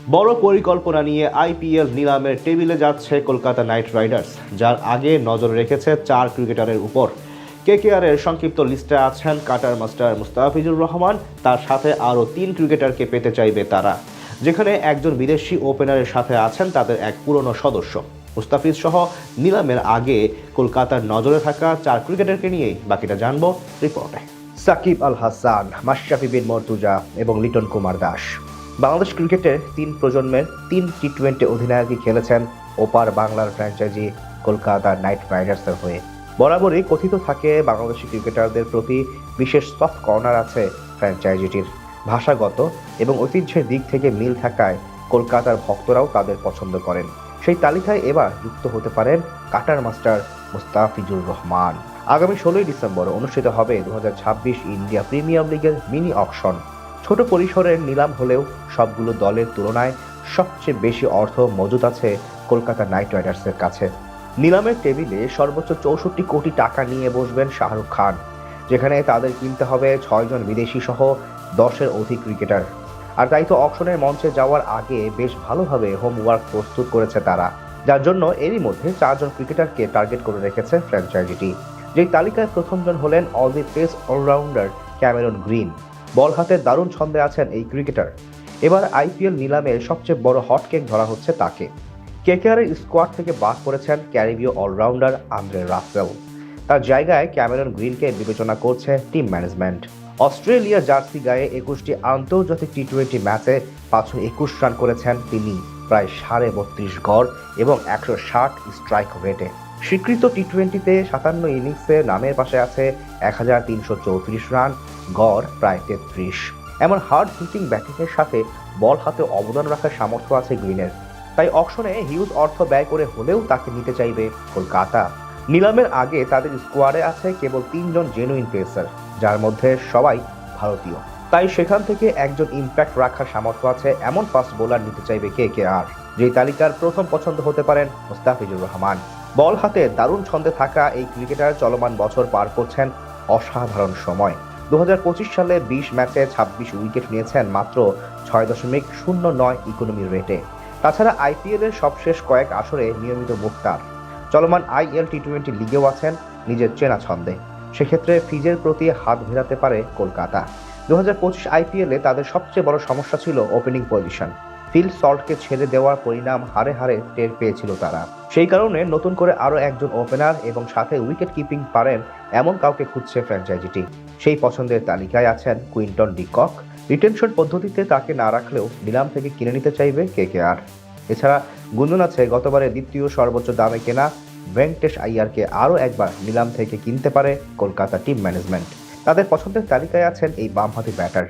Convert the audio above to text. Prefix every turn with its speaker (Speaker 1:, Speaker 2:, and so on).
Speaker 1: বড় পরিকল্পনা নিয়ে আইপিএল নিলামের টেবিলে যাচ্ছে কলকাতা নাইট রাইডার্স, যার আগে নজর রেখেছে 4 ক্রিকেটারের উপর। কেকেআরের সংক্ষিপ্ত লিস্টে আছেন কাটার মাস্টার মুস্তাফিজুর রহমান, তার সাথে আরও 3 ক্রিকেটারকে পেতে চাইবে তারা, যেখানে একজন বিদেশি ওপেনারের সাথে আছেন তাদের এক পুরনো সদস্য। মুস্তাফিজ সহ নিলামের আগে কলকাতার নজরে থাকা 4 ক্রিকেটারকে নিয়েই বাকিটা জানবো রিপোর্টে। সাকিব আল হাসান, মাশরাফি বিন মর্তুজা এবং লিটন কুমার দাস বাংলাদেশ ক্রিকেটের 3 প্রজন্মের 3 টি-20 অধিনায়কই খেলেছেন ওপার বাংলার ফ্র্যাঞ্চাইজি কলকাতা নাইট রাইডার্সের হয়ে। বরাবরই কথিত থাকে বাংলাদেশি ক্রিকেটারদের প্রতি বিশেষ সফট কর্নার আছে ফ্র্যাঞ্চাইজিটির। ভাষাগত এবং ঐতিহ্যের দিক থেকে মিল থাকায় কলকাতার ভক্তরাও তাদের পছন্দ করেন। সেই তালিকায় এবার যুক্ত হতে পারেন কাটার মাস্টার মুস্তাফিজুর রহমান। আগামী 16 ডিসেম্বর অনুষ্ঠিত হবে 2026 ইন্ডিয়া প্রিমিয়ার লিগের মিনি অকশন। ছোট পরিসরের নিলাম হলেও সবগুলো দলের তুলনায় সবচেয়ে বেশি অর্থ মজুদ আছে কলকাতা নাইট রাইডার্সের কাছে। নিলামের টেবিলে সর্বোচ্চ 64 কোটি টাকা নিয়ে বসবেন শাহরুখ খান, যেখানে তাদের কিনতে হবে 6 জন বিদেশি সহ 10-এর অধিক ক্রিকেটার। আর তাই তো অকশনের মঞ্চে যাওয়ার আগে বেশ ভালোভাবে হোমওয়ার্ক প্রস্তুত করেছে তারা, যার জন্য এরই মধ্যে 4 জন ক্রিকেটারকে টার্গেট করে রেখেছে ফ্র্যাঞ্চাইজিটি। যেই তালিকায় প্রথমজন হলেন Aussie pace allrounder Cameron Green. Ball হাতে দারুণ ছন্দে আছেন এই ক্রিকেটার। এবার আইপিএল নিলামে সবচেয়ে বড় হটকেক ধরা হচ্ছে তাকে। কেকেআরের স্কোয়াড থেকে বাদ পড়েছেন ক্যারিবীয় অলরাউন্ডার আন্দ্রে রাসেল। তার জায়গায় ক্যামেরন গ্রিনকে বিবেচনা করছে টিম ম্যানেজমেন্ট। অস্ট্রেলিয়া জার্সি গায়ে 21টি আন্তর্জাতিক টি-20 ম্যাচে 521 রান করেছেন তিনি, প্রায় 32.5 গড় এবং 160 স্ট্রাইক রেটে। স্বীকৃত টি-20তে 57 ইনিংসে নামের পাশে আছে 1334 রান, গড় প্রায় 33। এমন হার্ড হিটিং ব্যাটিংয়ের সাথে বল হাতে অবদান রাখার সামর্থ্য আছে গ্রিনের। তাই অকশনে হিউজ অর্থ ব্যয় করে হলেও তাকে নিতে চাইবে কলকাতা। নিলামের আগে তাদের স্কোয়াডে আছে কেবল 3 জন জেনুইন পেসার, যার মধ্যে সবাই ভারতীয়। তাই সেখান থেকে একজন ইম্প্যাক্ট রাখার সামর্থ্য আছে এমন ফাস্ট বোলার নিতে চাইবে কেকেআর। যেই তালিকার প্রথম পছন্দ হতে পারেন মুস্তাফিজুর রহমান। বল হাতে দারুণ ছন্দে থাকা এই ক্রিকেটার চলমান বছর পার করছেন অসাধারণ সময়। 2025 সালে 20 ম্যাচে 26 উইকেট নিয়েছেন মাত্র 6.09 ইকোনমি রেটে। তাছাড়া আইপিএল এর সবশেষ কয়েক আসরে নিয়মিত মুখ তার। চলমান আইএল টি-20 লিগেও আছেন নিজের চেনা ছন্দে। সেক্ষেত্রে ফিজের প্রতি হাত ভেড়াতে পারে কলকাতা। 2025 আইপিএলে তাদের সবচেয়ে বড় সমস্যা ছিল ওপেনিং পজিশন। ফিল সল্টকে ছেড়ে দেওয়ার পরিণাম হারে হারে টের পেয়েছিল তারা। সেই কারণে নতুন করে আরও একজন ওপেনার এবং সাথে উইকেট কিপিং পারেন এমন কাউকে খুঁজছে ফ্র্যাঞ্চাইজিটি। সেই পছন্দের তালিকায় আছেন কুইন্টন ডি কক। রিটেনশন পদ্ধতিতে তাকে না রাখলেও নিলাম থেকে কিনে নিতে চাইবে কেকেআর। এছাড়া গুঞ্জন আছে গতবারে দ্বিতীয় সর্বোচ্চ দামে কেনা ভেঙ্কটেশ আইয়ারকে আরও একবার নিলাম থেকে কিনতে পারে কলকাতা টিম ম্যানেজমেন্ট। তাদের পছন্দের তালিকায় আছেন এই বামহাতি ব্যাটার।